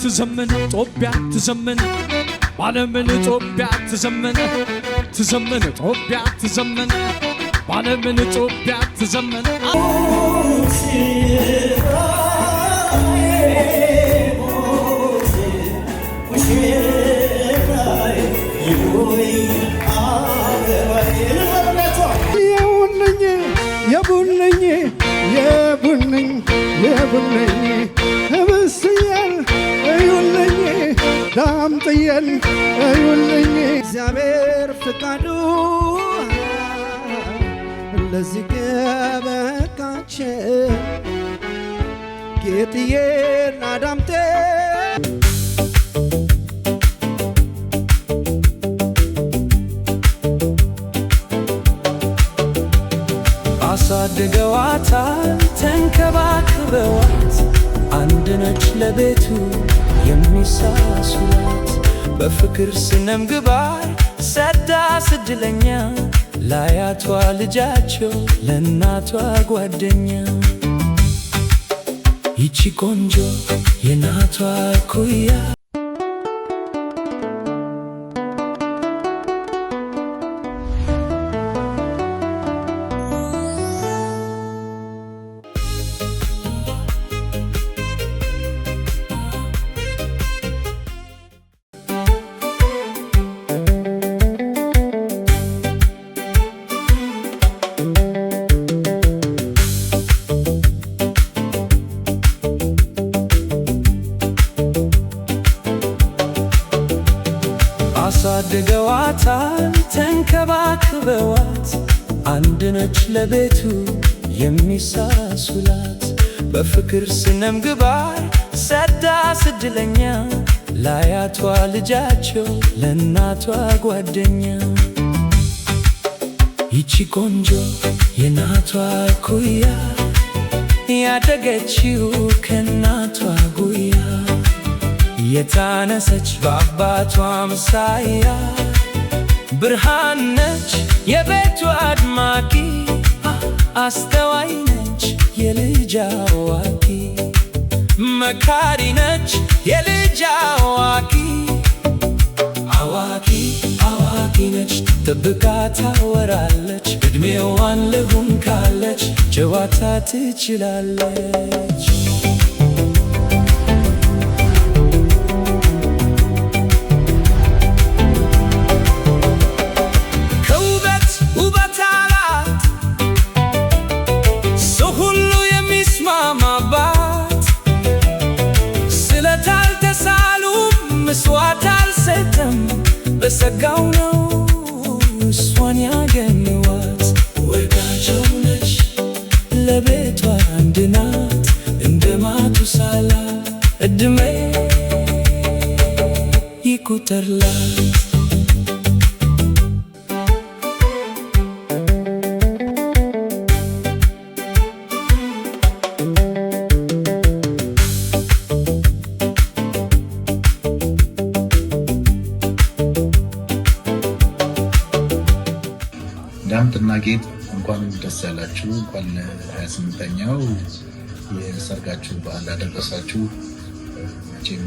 ትዘምን ኢትዮጵያ ትዘምን ባለምን ኢትዮጵያ ትዘምን ትዘምን ኢትዮጵያ ትዘምን ባለምን ኢትዮጵያ ትዘምን የቡነኝ ህብስየል እዩልኝ ዳምጥየል እዩልኝ እግዚአብሔር ፍቃዱ ለዚህ ገበቃችን ጌጥዬና ዳምጤ አሳድገዋታል ተንከባክበዋት አንድ ነች ለቤቱ የሚሳሱላት በፍቅር ስነምግባር ሰዳ ስድለኛ ላያቷ ልጃቸው ለእናቷ ጓደኛ ይቺ ቆንጆ የናቷ ኩያ አሳድገዋታል ተንከባክበዋት አንድ ነች ለቤቱ የሚሳሱላት በፍቅር ስነምግባር ሰዳ ስድለኛ ላያቷ ልጃቸው ለእናቷ ጓደኛ ይቺ ቆንጆ የናቷ ኩያ ያደገችው ከናቷ ጉያ የታነሰች በአባቷ ምሳያ ብርሃን ነች የቤቱ አድማቂ አስተዋይ ነች የልጅ አዋቂ መካሪ ነች የልጅ አዋቂ አዋቂ አዋቂ ነች ጥብቃ ታወራለች ዕድሜዋን ልሁን ካለች ጨዋታ ትችላለች በሰጋው ነው እሷን ያገኘዋት ወዳቸው ነች ለቤቷ አንድ ናት እንደ ማቱሳላ ዕድሜ ይቁጠርላት ዳምጥና ጌጥ እንኳን ደስ ያላችሁ። እንኳን ለ28ኛው የሰርጋችሁ በዓል አደረሳችሁ። መቼም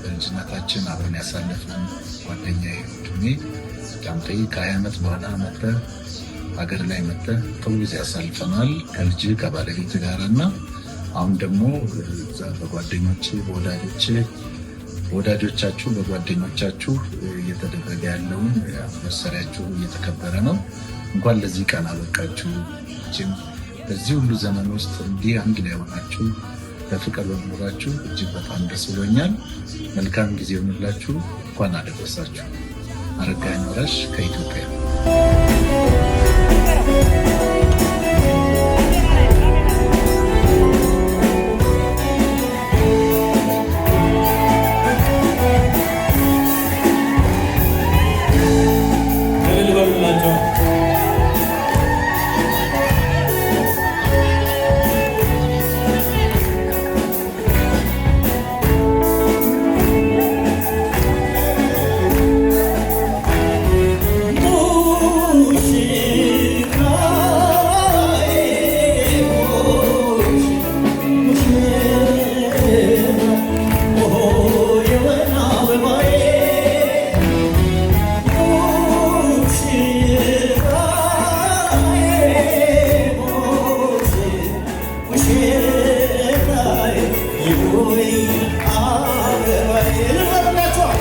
በልጅነታችን አብረን ያሳለፍን ጓደኛዬ ወንድሜ ዳምጤ ከ20 ዓመት በኋላ መጥተህ ሀገር ላይ መጥተህ ጥሩ ጊዜ ያሳልፈናል ከልጅ ከባለቤት ጋር እና አሁን ደግሞ በጓደኞች በወዳጆቻችሁ በጓደኞቻችሁ እየተደረገ ያለውን መሰሪያችሁ እየተከበረ ነው። እንኳን ለዚህ ቀን አበቃችሁ። በዚህ ሁሉ ዘመን ውስጥ እንዲህ አንድ ላይ ሆናችሁ በፍቅር በመኖራችሁ እጅግ በጣም ደስ ብሎኛል። መልካም ጊዜ ይሁንላችሁ። እንኳን አደረሳችሁ። አረጋኸኝ ወራሽ ከኢትዮጵያ ሆይ አበባዬ ልበላችኋል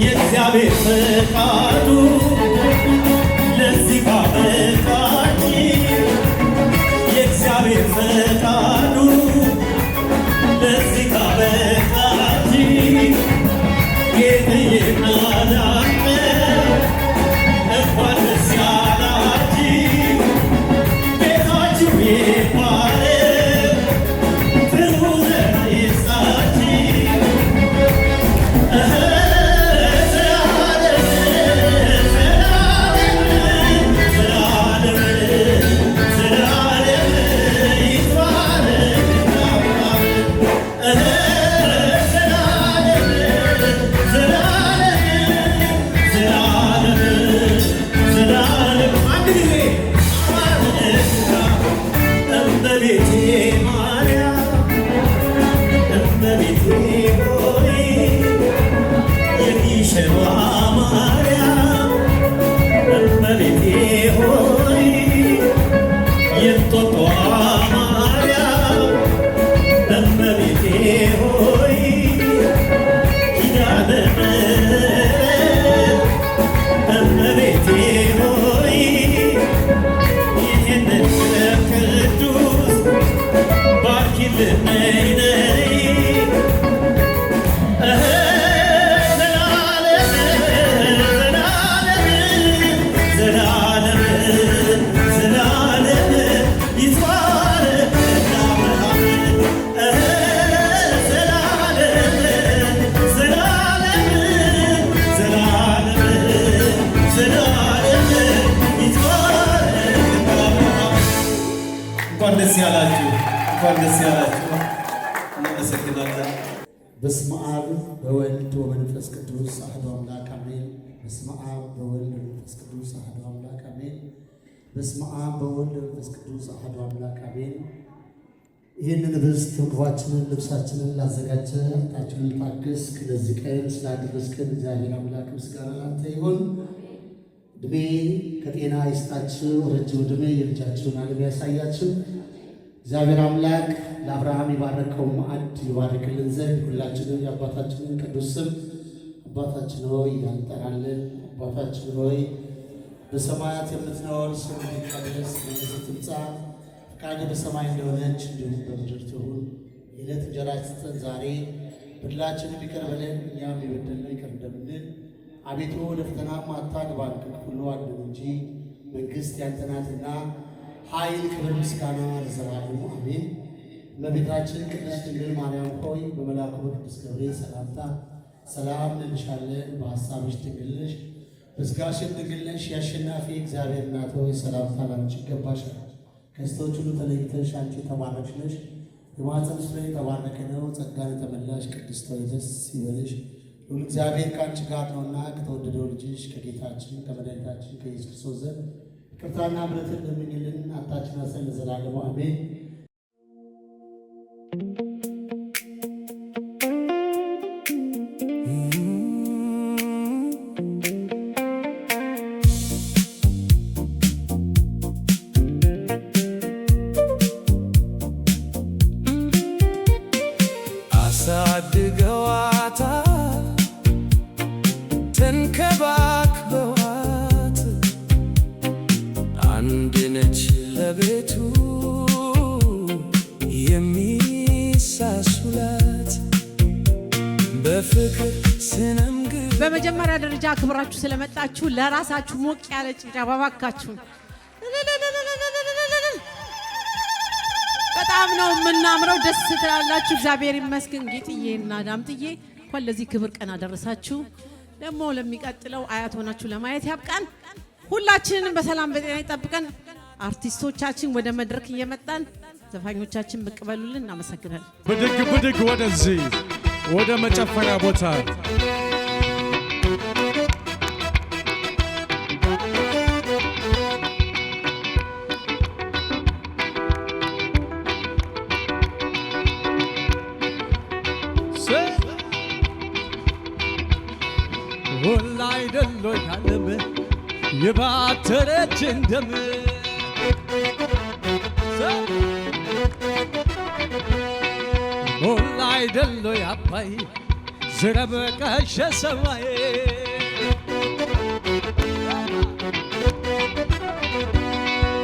የእግዚአብሔር ፈቃዱ ለዚህ ካበቃኝ የእግዚአብሔር ፈቃዱ ለዚህ ካበቃኝ ጌታዬ ናዳነ እንኳን ደስ ያላችሁ ጌታችሁ ይባረክ በስመ አብ በወልድ ወመንፈስ ቅዱስ አሐዱ አምላክ አሜን። በስመ አብ በወልድ ወመንፈስ ቅዱስ አሐዱ አምላክ አሜን። በስመ አብ በወልድ ወመንፈስ ቅዱስ አሐዱ አምላክ አሜን። ይህንን ህብስት ምግባችንን ልብሳችንን ላዘጋጀ ታችንን ታገስክ ለዚህ ቀን ስላደረስከን እግዚአብሔር አምላክ ምስጋና ላንተ ይሁን። ዕድሜ ከጤና ይስጣችሁ፣ ረጅም ዕድሜ የልጃችሁን ዓለም ያሳያችሁ። እግዚአብሔር አምላክ ለአብርሃም የባረከው ማዕድ ይባርክልን ዘንድ ሁላችንም የአባታችንን ቅዱስ ስም አባታችን ሆይ ያንጠራልን። አባታችን ሆይ በሰማያት የምትኖር ስምህ ይቀደስ፣ መንግሥትህ ትምጣ፣ ፈቃድህ በሰማይ እንደሆነች እንዲሁም በምድር ትሁን። የዕለት እንጀራችንን ስጠን ዛሬ፣ በደላችንን ይቅር በለን እኛም የበደልነውን ይቅር እንደምንል፣ አቤቱ ወደ ፈተናም አታግባን ከክፉ አድነን እንጂ መንግሥት ያንተ ናትና ኃይል፣ ክብር፣ ምስጋና ለዘላለሙ አሜን። እመቤታችን ቅድስት ድንግል ማርያም ሆይ በመልአኩ በቅዱስ ገብርኤል ሰላምታ ሰላም እንልሻለን። በሐሳብሽ ድንግል ነሽ፣ በሥጋሽም ድንግል ነሽ። የአሸናፊ እግዚአብሔር እናት ሆይ ሰላምታ ላንቺ ይገባሻል። ከሴቶች ሁሉ ተለይተሽ አንቺ የተባረክሽ ነሽ፣ የማኅፀንሽ ፍሬ የተባረከ ነው። ጸጋን የተመላሽ ቅድስት ሆይ ደስ ይበልሽ፣ ሁሉ እግዚአብሔር ከአንቺ ጋር ነውና ከተወደደው ልጅሽ ከጌታችን ከመድኃኒታችን ከኢየሱስ ክርስቶስ ዘንድ ይቅርታና ምሕረትን ለምኝልን እናታችን አሰን ለዘላለሙ አሜን። አሳድገዋታ ተንከባክበዋት አንድ ነች ለቤቱ የሚሳሱላት በፍቅር ስነምግ። በመጀመሪያ ደረጃ አክብራችሁ ስለመጣችሁ ለራሳችሁ ሞቅ ያለ ጭብጨባ ባካችሁ። በጣም ነው የምናምረው፣ ደስ ትላላችሁ። እግዚአብሔር ይመስገን። ጌጥዬና ዳምጥዬ እንኳን ለዚህ ክብር ቀን አደረሳችሁ። ደግሞ ለሚቀጥለው አያት ሆናችሁ ለማየት ያብቃን። ሁላችንንም በሰላም በጤና ይጠብቀን። አርቲስቶቻችን ወደ መድረክ እየመጣን ዘፋኞቻችን ብቅ በሉልን። እናመሰግናለን። ብድግ ብድግ ወደዚህ ወደ መጨፈሪያ ቦታ ወላይ ደሎ ያለም የባተረች እንደም ወላይ ደሎ ያባይ ዝረበቀሸ ሰማይ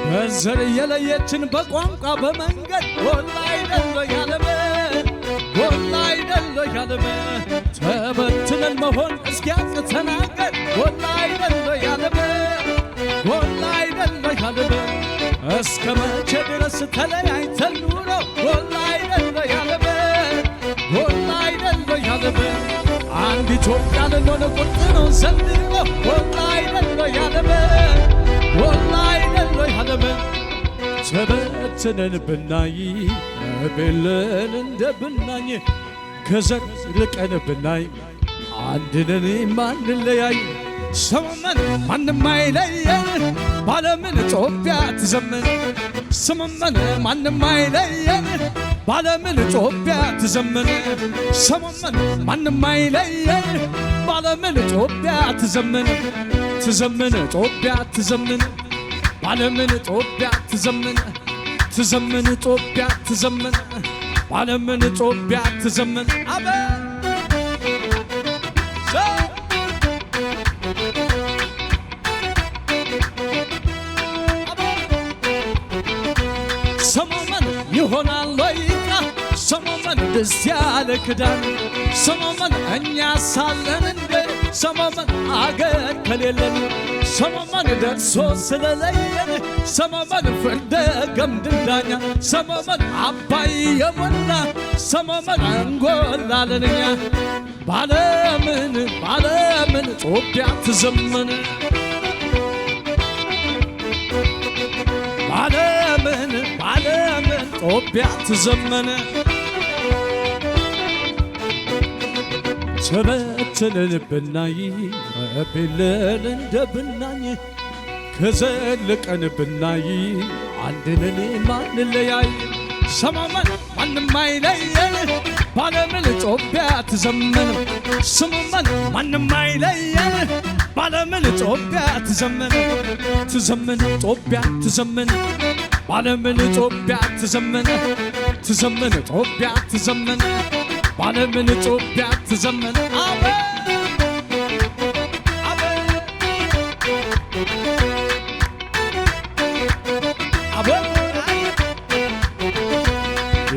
በዘር የለየችን በቋንቋ በመንገድ ወላይ ደሎ ያለም ወላይ ደሎ ያለም ተበትነን መሆን እስኪያቅተን አገር ወላይ ደሎ ያለም ወላይ ደሎ ያለም እስከ መቼ ድረስ ተለያይተን ኑሮ ወላይ ደሎ ያለም ወላይ ደሎ ያለም አንድ ኢትዮጵያ ልንሆን ቁርጥ ነው ዘንድሮ ወላይ ደሎ ያለም ወላይ ደሎ ያለም ተበትነን ብናይ ቤለን እንደ ብናኝ ከዘር ርቀን ብናይ አንድነን ማንለያይ ሰመመን ማንም አይለየን ባለምን ኢትዮጵያ ትዘመን ሰመመን ማንም አይለየን ባለምን ኢትዮጵያ ትዘመን ሰመመን ማንም አይለየን ባለምን ኢትዮጵያ ትዘመን ትዘመን ኢትዮጵያ ትዘመን ባለምን ኢትዮጵያ ትዘመን ትዘመን ኢትዮጵያ ትዘመን ባለምን ኢትዮጵያ ትዘመን አበ ሰመመን ይሆናል ወይቃ ሰመመን ደስ ያለ ክዳን ሰመመን እኛ ሳለን እንደ ሰመመን አገር ከሌለን ሰመመን ደርሶ ስለለየን ሰመመን ፍርደ ገምድል ዳኛ ሰመመን አባይ የሞላ ሰመመን እንጎላለንኛ ባለምን ባለምን ኢትዮጵያ ትዘመን ባለምን ባለምን ኢትዮጵያ ትዘመን ተበትነን ብናይ ቤለን እንደ ብናኝ ከዘልቀን ብናይ አንድነን ማንለያይ ሰመመን ማንም አይለየን ባለምን ኢትዮጵያ ትዘመን ሰመመን ማንም አይለየን ባለምን ኢትዮጵያ ትዘመን ትዘመን ኢትዮጵያ ትዘመን ባለምን ኢትዮጵያ ትዘመን ትዘመን ኢትዮጵያ ትዘመን ባለምን ኢትዮጵያ ትዘመን አሜን አሜን አሜን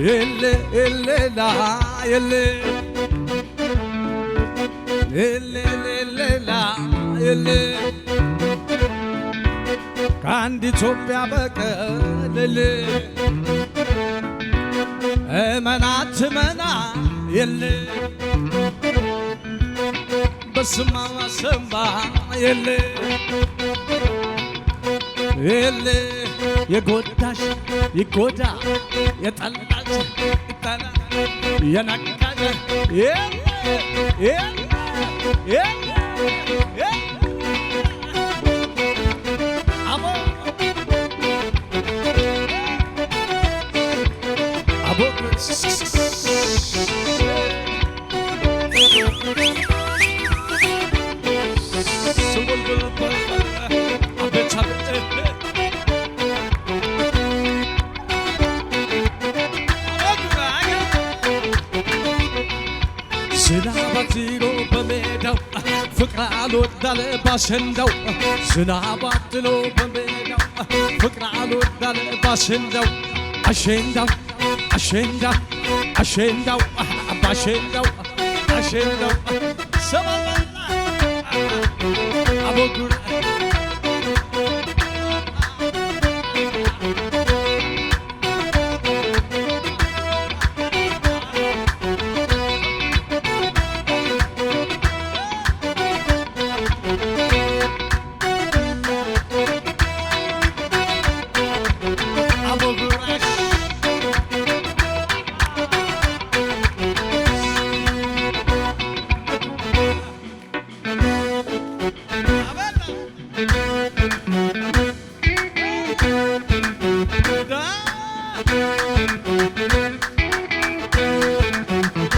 የለ የለ ላ የለ የለ የለ ሌላ የለም ከአንድ ኢትዮጵያ በቀር እመናት መና የለም በስማ ሰማ የለም የጎዳሽ ይጎዳ የጠላሽ ይጠላ የነካሽ ዝናብ አጥሎ በሜዳው ፍቅር አልወዳለ ባሸንዳው ዝናብ አጥሎ በሜዳው ፍቅር አልወዳለ ባሸንዳው አሸንዳው አሸንዳው አሸንዳው ባሸንዳው አሸንዳው ሰማላ አቦጉራ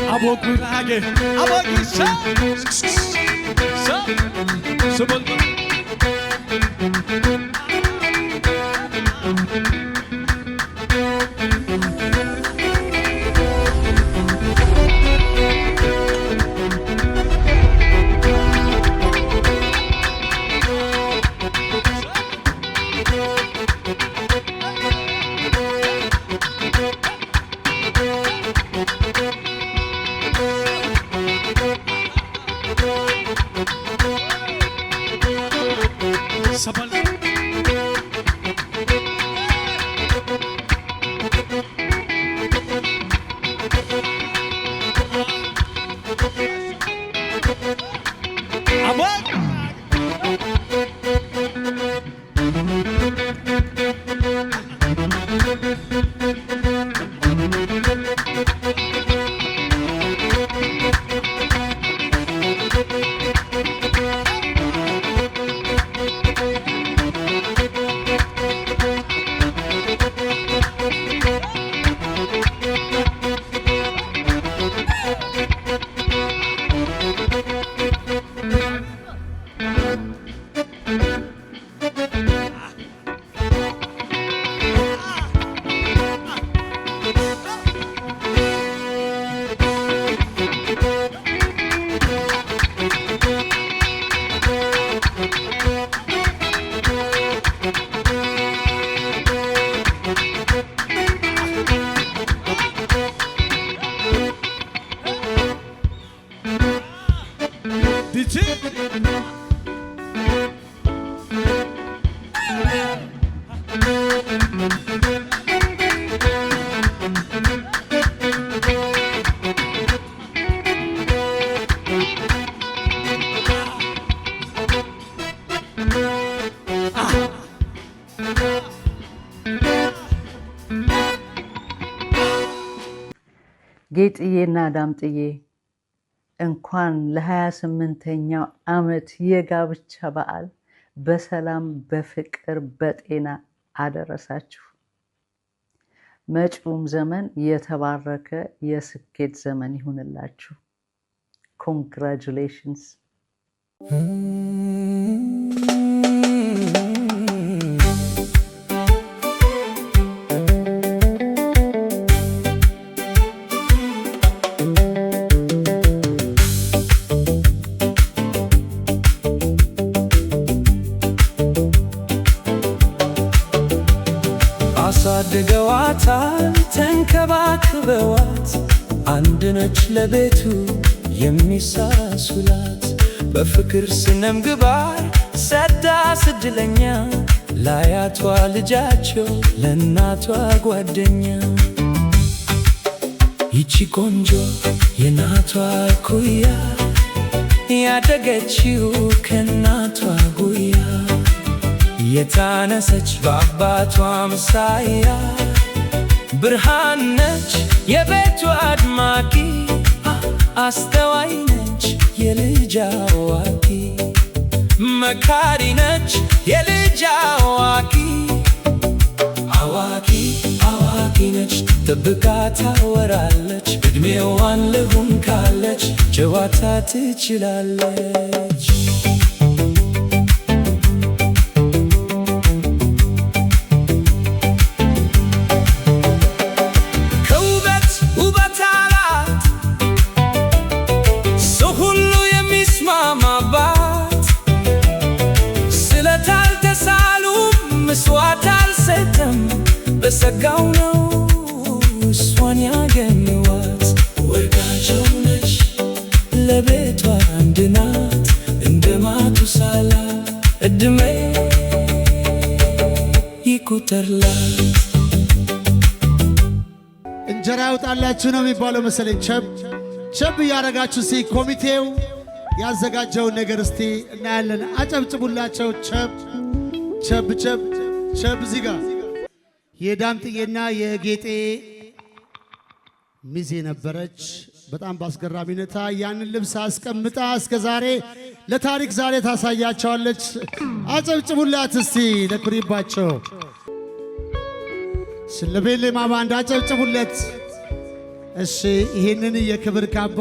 Abogurage, abogisa, sabol. Sabal. ጌጥዬና ዳምጥዬ እንኳን ለ28ኛው ዓመት የጋብቻ በዓል በሰላም በፍቅር በጤና አደረሳችሁ። መጪውም ዘመን የተባረከ የስኬት ዘመን ይሁንላችሁ። ኮንግራቹሌሽንስ። አሳድገዋታል ተንከባክበዋት አንድ ነች ለቤቱ የሚሳሱላት በፍቅር ስነምግባር ሰዳ ስድለኛ ለአያቷ ልጃቸው ለእናቷ ጓደኛ ይቺ ቆንጆ የናቷ ኩያ ያደገችው ከናቷ ጉያ የታነሰች በአባቷ ምሳያ ብርሃን ነች የቤቱ አድማቂ አስተዋይ ነች የልጅ አዋቂ መካሪ ነች የልጅ አዋቂ አዋቂ አዋቂ ነች ጥብቃ ታወራለች እድሜዋን ልሁን ካለች ጨዋታ ትችላለች ከውበት ውበት አላት ሰው ሁሉ የሚስማማባት ስለት አልተሳሉም ምስዋት አልሰጠም በሰጋው ነው እሷን ያገኘዋት ወዳቸው ነች ለቤቷ አንድ ናት እንደ ማቱሳላ እድሜ ይቁጠርላት እንጀራ ያውጣላችሁ ነው የሚባለው መሰለኝ። ቸብ እያደረጋችሁ እስቲ ኮሚቴው ያዘጋጀውን ነገር እስቲ እናያለን። አጨብጭቡላቸው። ቸብ እዚህ ጋር የዳምጥዬና የጌጤ ሚዜ ነበረች። በጣም ባስገራሚ ሁኔታ ያንን ልብስ አስቀምጣ እስከ ዛሬ ለታሪክ ዛሬ ታሳያቸዋለች። አጨብጭቡላት እስቲ ለኩሪባቸው ስለቤሌ ማባንድ አጨብጭቡለት። እሺ ይሄንን የክብር ካባ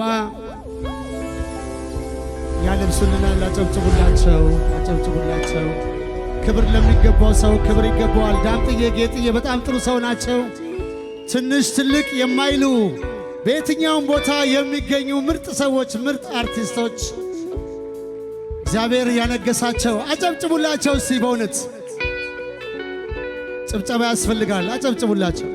ያለብሱልናል። አጨብጭቡላቸው። ክብር ለሚገባው ሰው ክብር ይገባዋል። ዳምጥዬ ጌጥዬ በጣም ጥሩ ሰው ናቸው። ትንሽ ትልቅ የማይሉ በየትኛውም ቦታ የሚገኙ ምርጥ ሰዎች፣ ምርጥ አርቲስቶች እግዚአብሔር ያነገሳቸው። አጨብጭቡላቸው እስቲ በእውነት ጭብጨባ ያስፈልጋል። አጨብጭቡላቸው።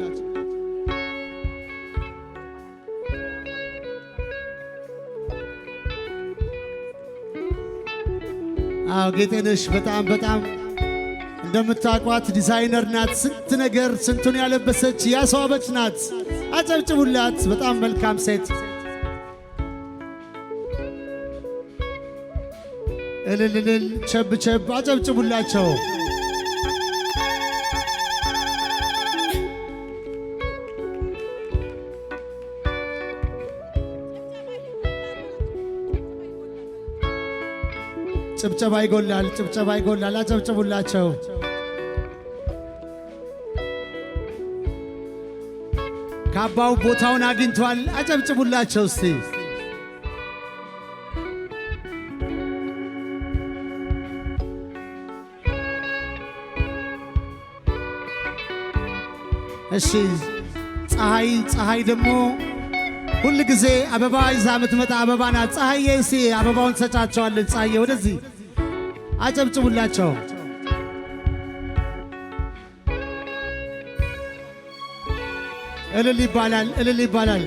አዎ ጌጤነሽ በጣም እንደምታቋት ዲዛይነር ናት። ስንት ነገር ስንቱን ያለበሰች ያስዋበች ናት። አጨብጭቡላት። በጣም መልካም ሴት። እልልልል ቸብ አጨብጭቡላቸው። ጭብጨባ ይጎላል። አጨብጭቡላቸው። ካባው ቦታውን አግኝቷል። አጨብጭቡላቸው እስቲ። እሺ ፀሐይ ደግሞ ሁል ጊዜ አበባ ይዛ የምትመጣ አበባ ናት። ፀሐዬ እስቲ አበባውን ሰጫቸዋለን። ፀሐዬ ወደዚህ አጨብጭቡላቸው። እልል ይባላል።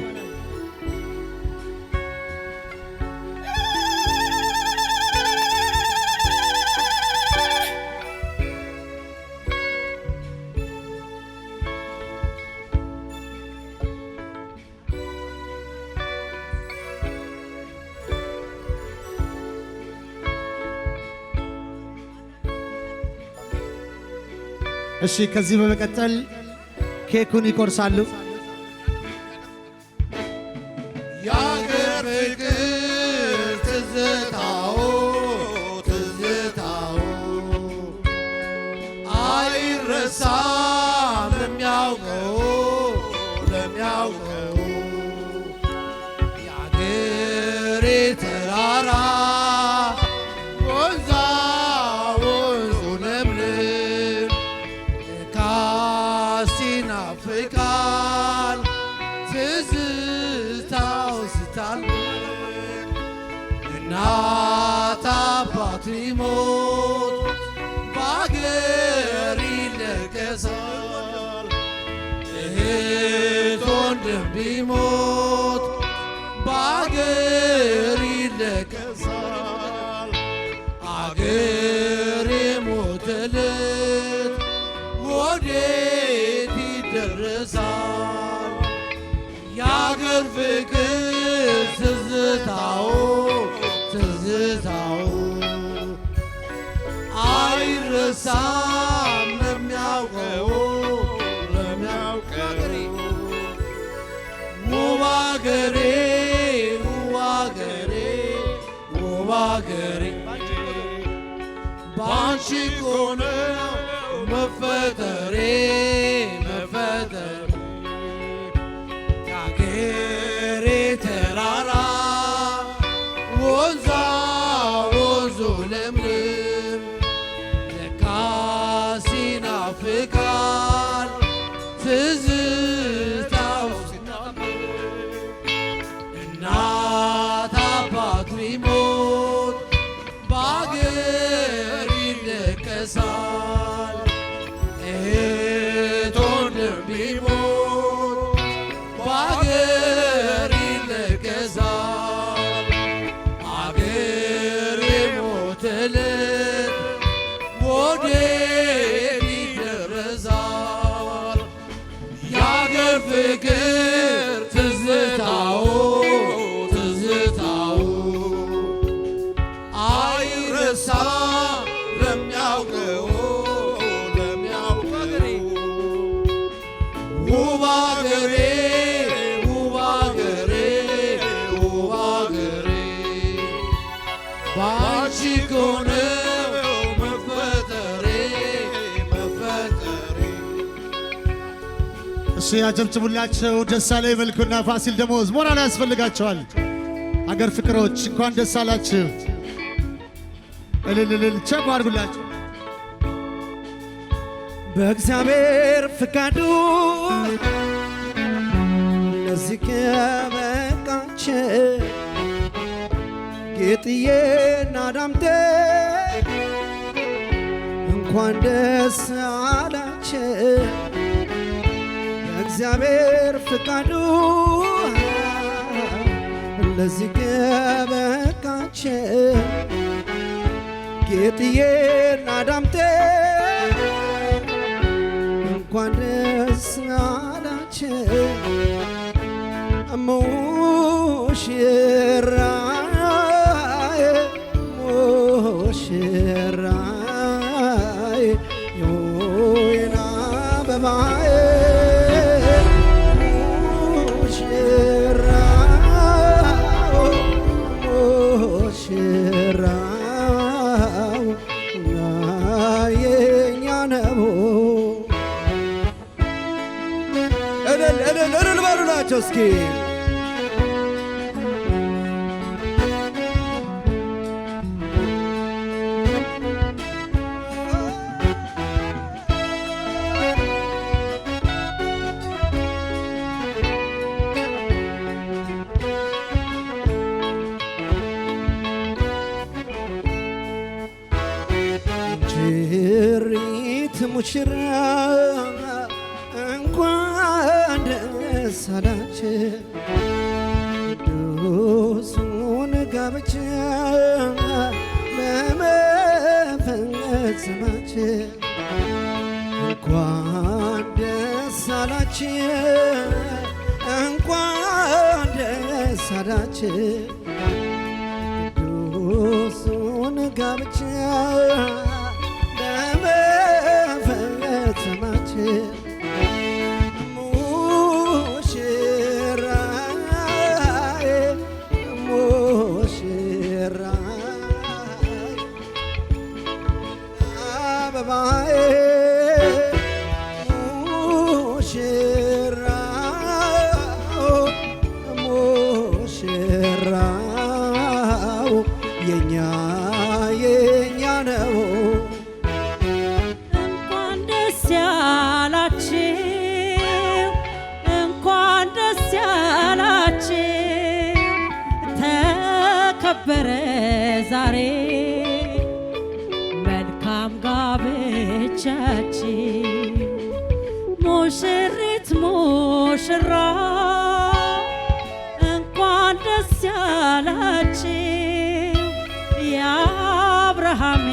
እሺ ከዚህ በመቀጠል ኬኩን ይቆርሳሉ። የአገር ፍቅር ትዝታው አይረሳም ለሚያውቀው የአገሬ ተራራ ወንዛ ወንዙ ለምለም ይናፍቃል ትዝታው ሲታለም እናት አባት ቢሞት በአገር ይለቀሳል እህት ወንድም ቢሞት በአገር ይለቀሳል ወዴት ይደረሳል? የአገር ፍቅር ትዝታው ትዝታው አይረሳም ለሚያውቀው ውብ አገሬ ውብ አገሬ ውብ አገሬ ባንቺ እኮ ነው መፈጠሬ መፈጠሬ የአገሬ ተራራ ወንዛ ወንዙ ለምለም ለካስ ይናፍቃል ትዝታው እናት አባት ቢሞት በአገር ይለቀሳል እህት ወንድም ቢሞት በአገር ይለቀሳል አገር የሞተለት ወዴት ይደረሳል የአገር ፍቅር ትዝታው ትዝታው አይረሳም ለሚያውቀው ውብ አገሬ ውብ አገሬ ውብ አገሬ ባንቺ እኮ ነው መፈጠሬ መፈጠሬ። እሱ ያጨብጭቡላቸው። ደሳሌ መልኩና ፋሲል ደሞዝ ሞራል ያስፈልጋቸዋል። አገር ፍቅሮች እንኳን ደስ አላችሁ። እልልልል ቸብ አድርጉላቸው። በእግዚአብሔር ፍቃዱ ለዚህ ከበቃችን ጌጥዬና ዳምጤ እንኳን ደስ አላችን። በእግዚአብሔር ፍቃዱ ለዚህ ከበቃችን ጌጥዬና ዳምጤ እንኳን ደስ አላችን። ሙሽራዬ ሙሽራዬ የወይን አበባዬ ሙሽራው የኛ ነው። እልል በሉላቸው እስኪ ጅሪት ሙሽራ እንኳን ደስ አላችሁ ቅዱሱን ጋብቻ ለመፈጸማችሁ እንኳን ደስ አላችሁ እንኳን ደስ አላችሁ ቅዱሱን ጋብቻ ለመፈጸማችሁ ሙሽራው የኛ ነው። እንኳን ደስ ያላችሁ እንኳን ደስ ያላችሁ ተከበረ ዛሬ መልካም ጋብቻችን ሙሽሪት ሙሽራ እንኳን ደስ ያላችሁ የአብርሃም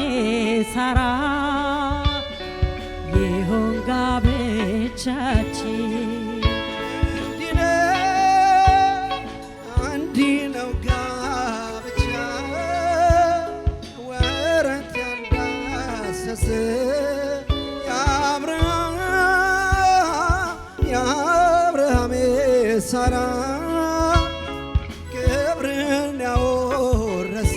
ሳራ ቢሆን ጋብቻችን እንዲህ ነው ጋብቻ ወረት ያልዳሰሰ የአብርሃም የሳራ ክብርን ያወረሰ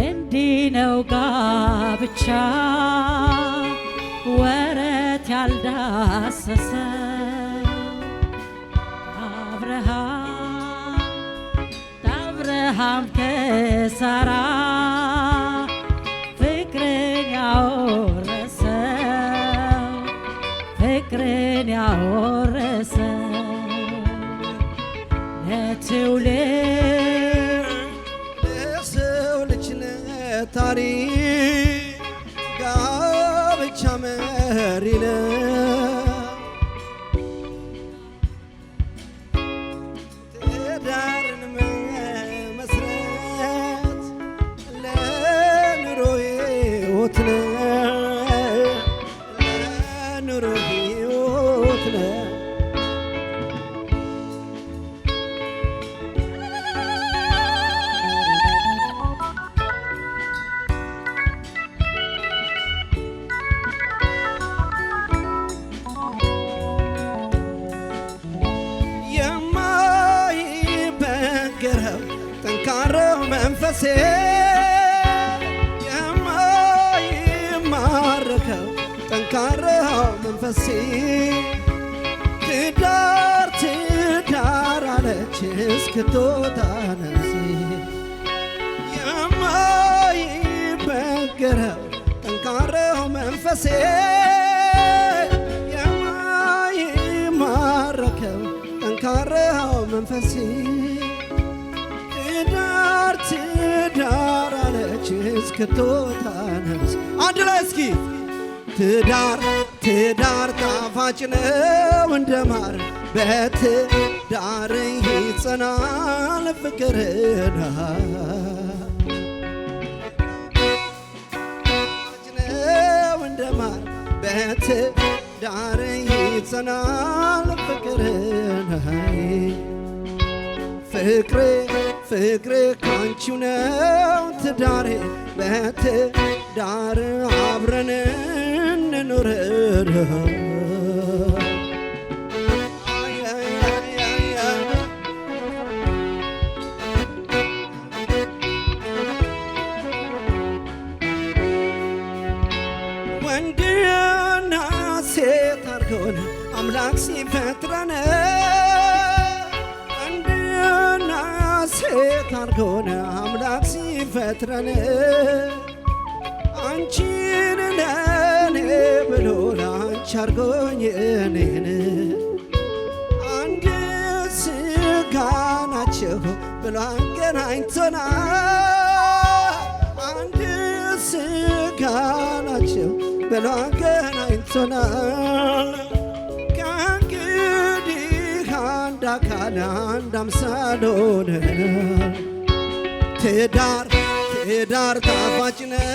እንዲህ ነው ጋብቻ ወረት ያልዳሰሰ አብርሃም ከሳራ ፍቅርን ያወረሰ ለሰው ልጅ ለታሪክ ጋብቻ መሪ ነው። ትዳርን መመስረት ለኑሮ ሕይወት ነው። ለኑሮ ሕይወት ነው። ጠንካራው መንፈሴ የማይማረከው ጠንካራው መንፈሴ ትዳር አለች እስክትወጣ ነፍሴ የማይበገረው ጠንካራው መንፈሴ የማይማረከው ጠንካራው መንፈሴ ትዳር አለች እስክትወጣ ነፍስ። አንድ ላይ እስኪ ትዳር ጣፋጭ ነው እንደ ማር በትዳር ይጸናል ፍቅርና ነው እንደ ማር በትዳር ይጸናል ፍቅርና ፍቅሬ ካንቺው ነው ትዳሬ በትዳር አብረን እንኑር ወንድና ሴት አድርጎን አምላክ ሲፈጥረን ሴት አድርጎን አምላክ ሲፈጥረን አንቺን ለኔ ብሎ ላንቺ አድርጎኝ እኔን አንድ ሥጋ ናችሁ ብሎ አገናኝቶናል። አንድ ሥጋ ናችሁ ብሎ አገናኝቶናል። አንድ አካል አንድ አምሳል ሆነናል። ትዳር ጣፋጭ ነው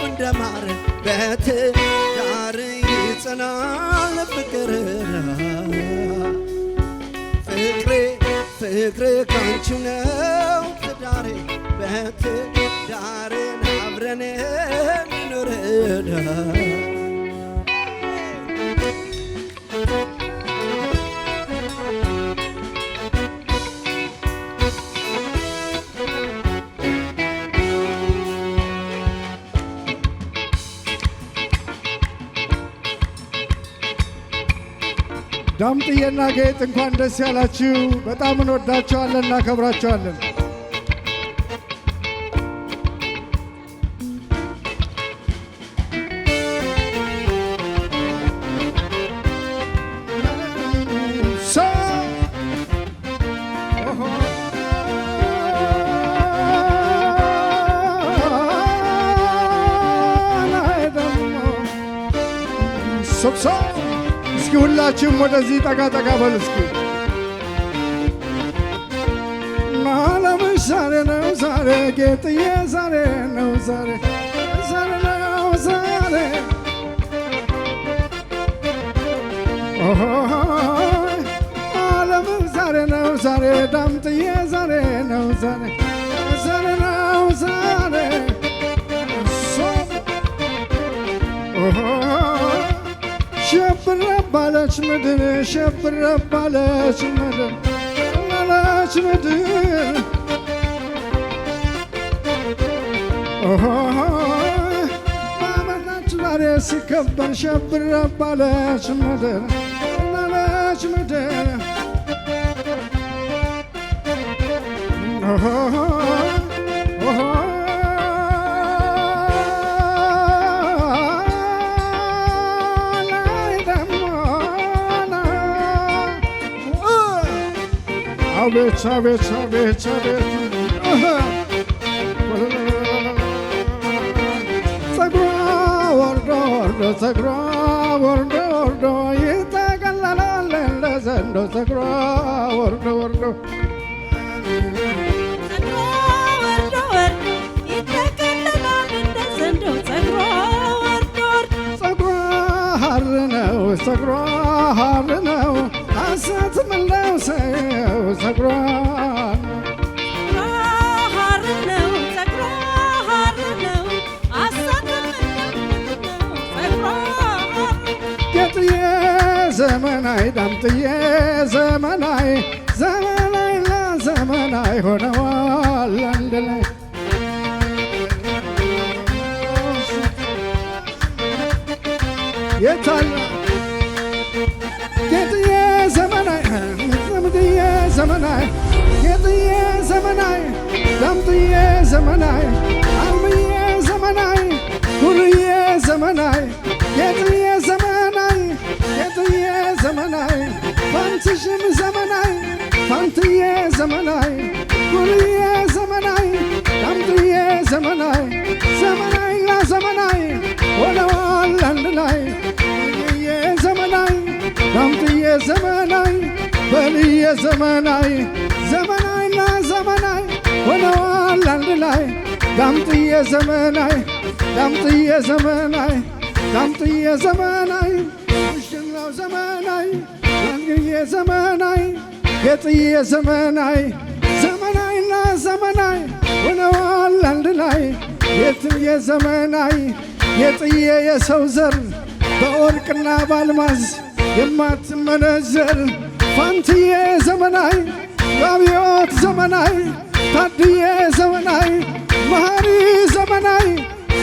እንደ ማር በትዳር ይጸናል ፍቅሬ ካንቺው ነው ትዳሬ በትዳርን አብረን እንኑር ዳምጥዬና ጌጥ እንኳን ደስ ያላችሁ። በጣም እንወዳቸዋለን፣ እናከብራቸዋለን። እስኪ ሁላችሁም ወደዚህ ጠጋ በሉ እስኪ ጌጥዬ ዛሬ ነው ዛሬ ዛሬ ነው ዛሬ ዓለም ዛሬ ነው ዛሬ ዳምጥዬ ዛሬ ነው ዛሬ ዛሬ ነው ዛሬ ሸብረ ባለች ምድር ሸብረ ባለች ምድር ባለች ምድር ባመናች ዛሬ ሲከበር ሸብረ ባለች ምድር ባለች ምድር አቤት አቤት አቤት አቤት ፀጉሯ ወርዶ ወርዶ ፀጉሯ ወርዶ ወርዶ ይጠቀለላል እንደ ዘንዶ ፀጉሯ ወርዶ ወርዶ ፀጉሯ ሐር ነው ሐሰት ምለው ሰው ፀጉሯ ሐር ነው ፀጉሯ ሐር ነው ሐሰት ጌጥዬ ዘመናይ ዳምጥዬ ዘመናይ ዘመናይ ለዘመናይ ሆነዋል አንድ ላይ የታለ ጌጥዬ ዘመናይ ዘምድዬ ዘመናይ ጌጥዬ ዘመናይ ዳምጥዬ ዘመናይ አልምዬ ዘመናይ ሁርዬ ዘመናይ ጌጥዬ ዘመናይ ጌጥዬ ዘመናይ ፋንትሽም ዘመናይ ፋንትዬ ዘመናይ ሁርዬ ዘመናይ ዳምጥዬ ዘመናይ ዘመናይ ለዘመናይ ሆነዋል አንድ ላይ ዘመናይ ዳምጥዬ ዘመናይ በልዬ ዘመናይ ዘመናይ ለዘመናይ ሆነዋል አንድ ላይ ዳምጥዬ ዘመናይ ዳምጥዬ ዘመናይ ዳምጥዬ ዘመናይ ሙሽራው ዘመናይ ዳምጥዬ ዘመናይ ጌጥዬ ዘመናይ ዘመናይ ለዘመናይ ሆነዋል አንድ ላይ ጌጥዬ ዘመናይ ጌጥዬ የሰው ዘር በወርቅና ባልማዝ የማትመነዘር ፋንትዬ ዘመናይ አብዮት ዘመናይ ታድዬ ዘመናይ መሐሪ ዘመናይ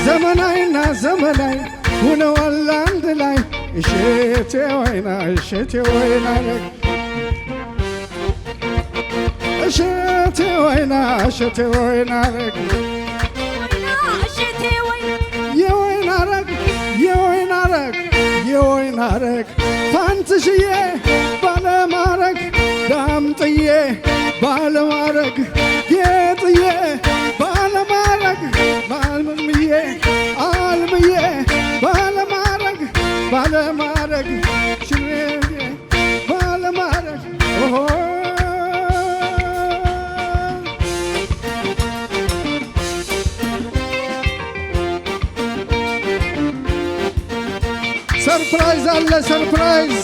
ዘመናይና ዘመናይ ሆነዋል አንድ ላይ እሸቴ ወይና እሸቴ ወይና እሸቴ ወይና እሸቴ ወይና የወይን አረግ የወይን አረግ የወይን አረግ ፋንትሽዬ ባለማረግ ዳምጥዬ ባለማረግ ጌጥዬ ባለማረግ አልምዬ አልምዬ ባለማረግ ባለማረግ ሽሬዬ ባለማረግ ሰርፕራይዝ አለ ሰርፕራይዝ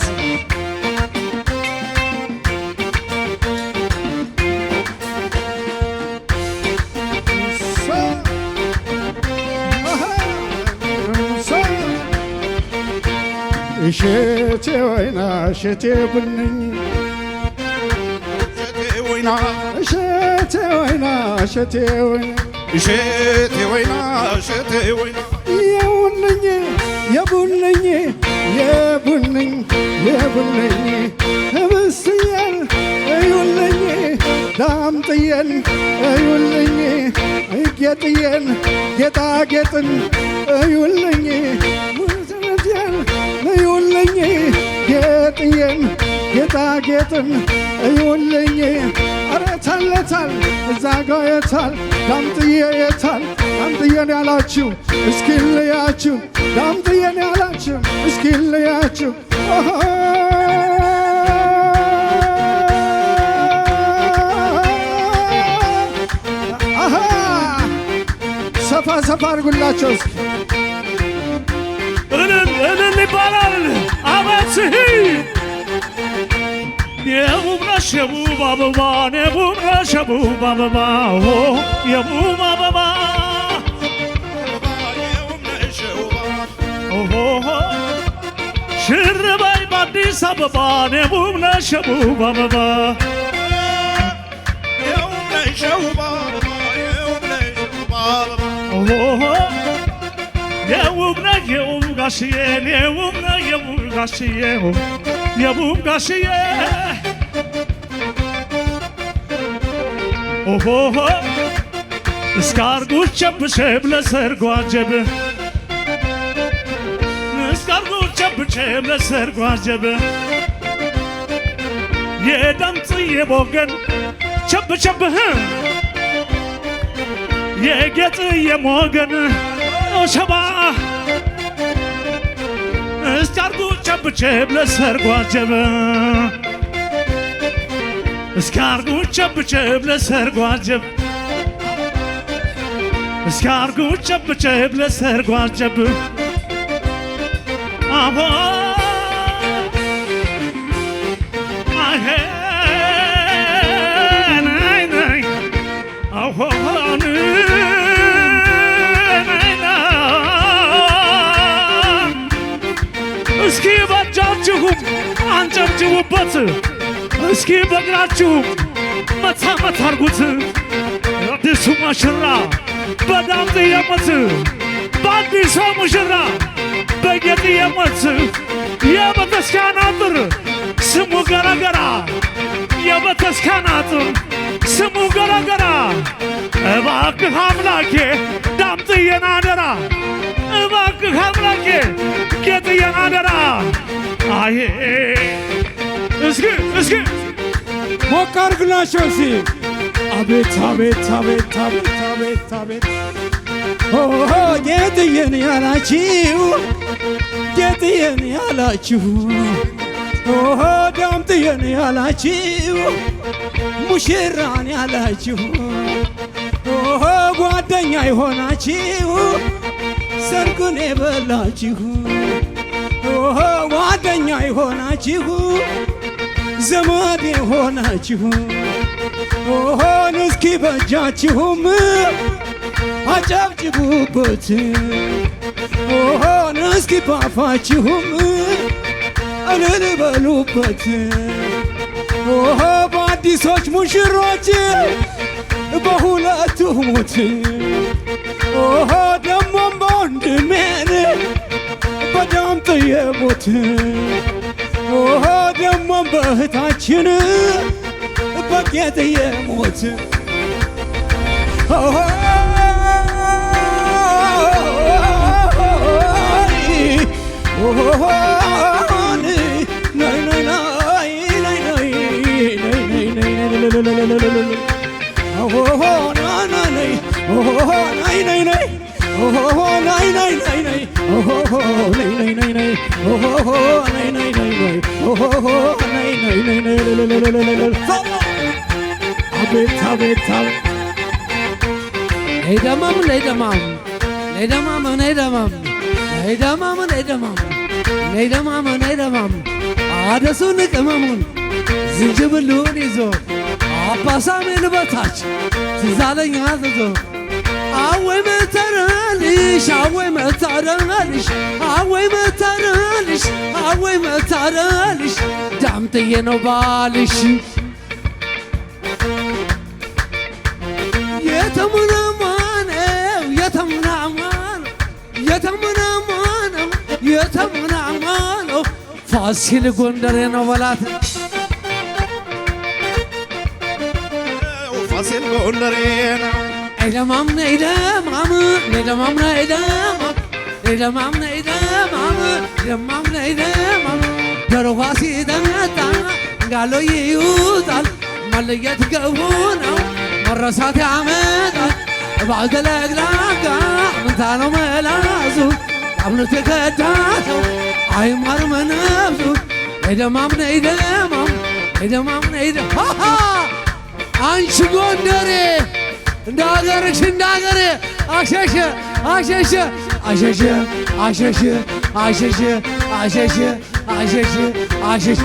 እሸቴ ወይና እሸቴ ቡንኝ ወይና እሸቴ ወይና እሸቴ ወይና እሸቴ ወይና እሸቴ ወይና የቡንኝ የቡንኝ የቡንኝ የቡንኝ ህብስትዬን እዩልኝ ዳምጥዬን እዩልኝ ጌጥዬን ጌጣጌጥን እዩልኝ ሙዝነቴን እዩልኝ ጌጥዬን ጌጣጌጥን እዩልኝ ኧረ ታለታል እዛ ጋ የታል ዳምጥዬ የታል ዳምጥዬን ያላችሁ እስኪ ልያችሁ ዳምጥዬን ያላችሁ እስኪ ልያችሁ ሰፋ ሰፋ አድርጉላቸው እስኪ። እልል ይባላል። አቤት የውብ ነሽ የውብ አበባ የውብ ነሽ የውብ አበባ የውብ አበባ ሽር በይ በአዲስ አበባ የውብ ነሽ የውብ አበባ የውብ ነሽ የውብ አበባ የውብ ነሽ የውብ አበባ የውብ ነሽ የውብ ጋሽዬ የውብ ነሽ የውብ ጋሽዬ የውብ ጋሽዬ እስካርጉት ቸብቸብ ለሰርጓ አጀብ እስካርጉት ቸብቸብ ለሰርጓ አጀብ የዳምጥዬ ቦገን ቸብቸብህ የጌጥዬ ሞገን ሸባ እስካርጉት ቸብቸብ ለሰርጓ አጀብ እስካርጉት ቸብቸብ ለሰርጓ አጀብ እስካርጉት ቸብቸብ ለሰርጓ አጀብ አቦ አሄ ናይ ናይ አሆን ናይ ናይ እስኪ በእጃችሁም አንጨብጭቡበት እስኪ በእግራችሁ መታ መታ አርጉት አዲሱ ሙሽራ በዳምጥዬ ሞት በአዲሷ ሙሽራ በጌጥዬ ሞት የቤተክርስቲያን አጥር ስሙ ገረገራ የቤተክርስቲያን አጥር ስሙ ገረገራ እባክህ አምላኬ ዳምጥዬን አደራ እባክህ አምላኬ ጌጥዬን አደራ አዬ እስኪ ሞቅ አድርግላቸው እስኪ። አቤት አቤት አቤት አቤት አቤት አቤት ኦሆ ጌጥዬን ያላችሁ ጌጥዬን ያላችሁ ኦሆ ዳምጥዬን ያላችሁ ሙሽራን ያላችሁ ኦሆ ጓደኛ የሆናችሁ ሰርጉን የበላችሁ ኦሆ ጓደኛ የሆናችሁ ዘመድ የሆናችሁ ኦሆን እስኪ በእጃችሁም አጨብጭቡበት ኦሆን እስኪ ባፋችሁም እልል በሉበት ኦሆ በአዲሶች ሙሽሮች በሁለቱ ሞት ኦሆ ደሞም በወንድሜን በዳምጥዬ ሞት ኦሆ ደሞም በእህታችን በጌጥዬ ሞት ኦሆ ናይ ናይ ናይ ናይ ናይ ኦሆ ናይ ናይ ናይ ኦሆ ናይ ናይ ናይ ኦሆ ናይ ናይ ናይ ናይ ኦሆ ናይ ናይ ናይ ናይ ኦሆ ናይ ናይ ናይ ናይ ኦሆ ናይ ናይ ናይ ናይ አቤት አቤት አቤት ነይ ደማም ነይ ደማም ነይ ደማም ነይ ደማም ነይ ደማም ነይ ደማም ነይ ደማም ነይ ደማም አደሱን ቅመሙን ዝንጅብሉን ይዞ አባሳሜን በታች ትዝ አለኝ አዘዞ አወይ መታረልሽ አወይ መታረልሽ አወይ መታረልሽ አወይ መታረልሽ ዳምጥዬ ነው ባልሽ የተሙናማነው የተሙናማነው የተሙናማነው የተሙናማነው ፋሲል ጎንደሬ ነው በላት ፋሲል ጎንደሬ ነው ነይ ደማም ነይ ደማም ነይ ደማም ነይ ደማም ነይ ደማም ነይ ደማም ደማም ነይ ደማም ደሮዋ ሲጠጣ ጋሎ ይውጣል መለየት ገቡ ነው መረሳት ያመጣል ባልተለግላጋ ምንታ ነው መላሱ አምነት ከዳተው አይማርም ነፍሱ ነይ ደማም ነይ ደማም ነይ ደማም ነይ ደማም አንቺ ጎንደሬ እንደ ሀገርሽ እንደ ሀገሬ አሸሸ አሸሸ አሸሸ አሸሸ አሸሸ አሸሸ አሸሸ አሸሸ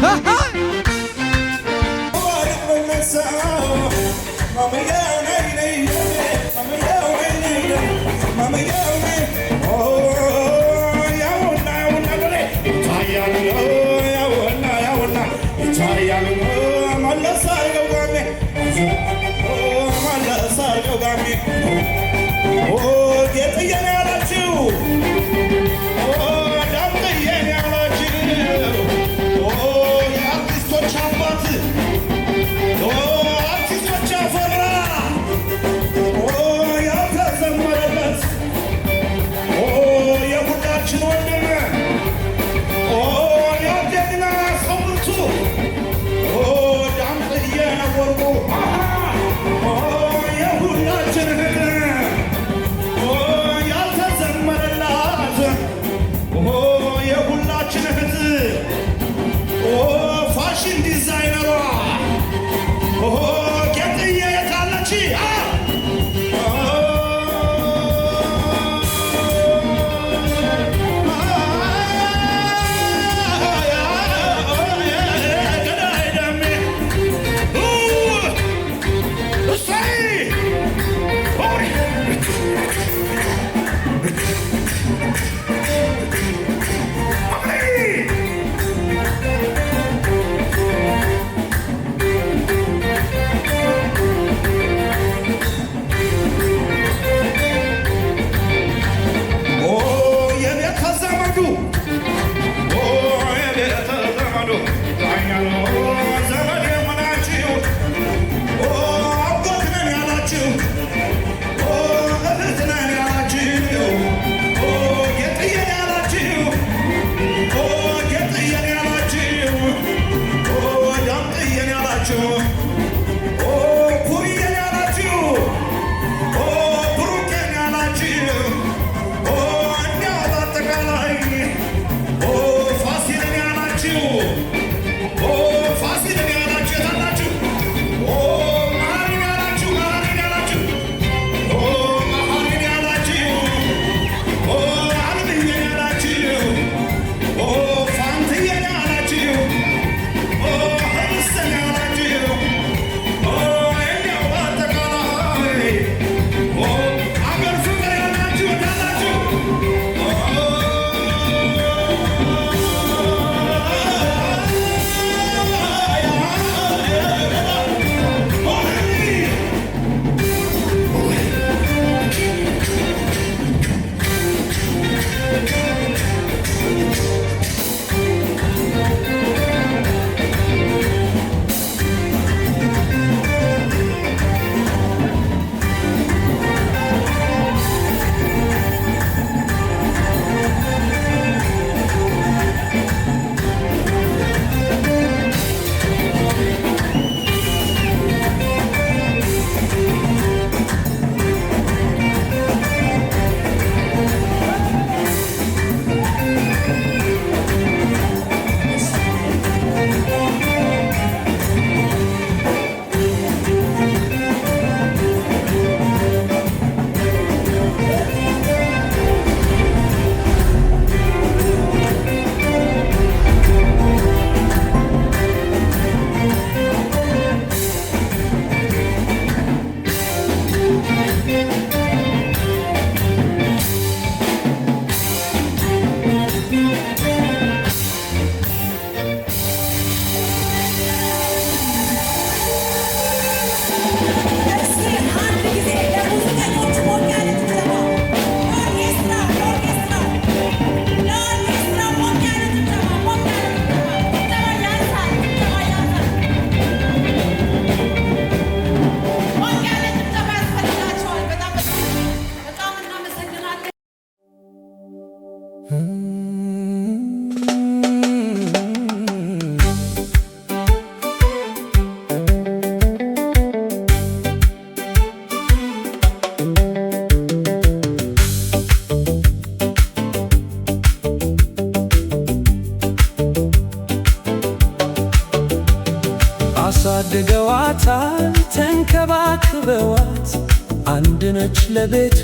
አንድ ነች ለቤቱ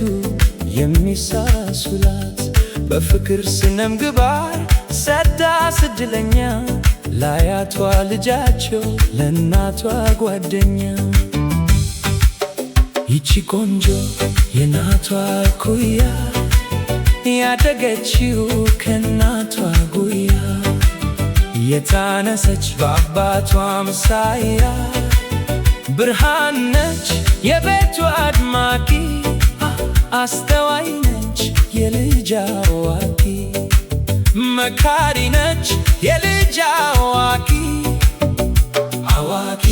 የሚሳሱላት በፍቅር ስነምግባር ሰዳ ስድለኛ ለአያቷ ልጃቸው ለእናቷ ጓደኛ ይቺ ቆንጆ የናቷ ኩያ ያደገችው ከናቷ ጉያ የታነሰች በአባቷ ምሳያ ብርሃን ነች የቤቱ አድማቂ አስተዋይ ነች የልጅ አዋቂ መካሪ ነች የልጅ አዋቂ አዋቂ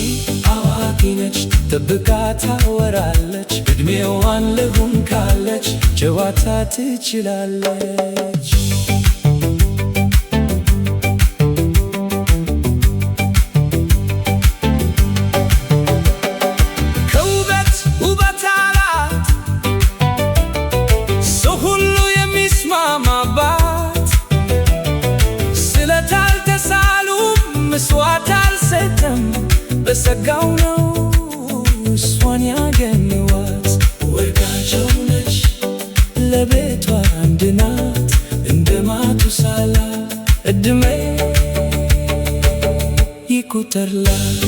አዋቂ ነች ጥብቃ ታወራለች እድሜዋን ልሁን ካለች ጨዋታ ትችላለች ከውበት ውበት አላት ሰው ሁሉ የሚስማማባት ስለት አልተሳሉም ምስዋት አልሰጠም በሰጋው ነው እሷን ያገኘዋት ወዳቸው ነች ለቤቷ አንድ ናት እንደ ማቱሳላ እድሜ ይቁጠርላት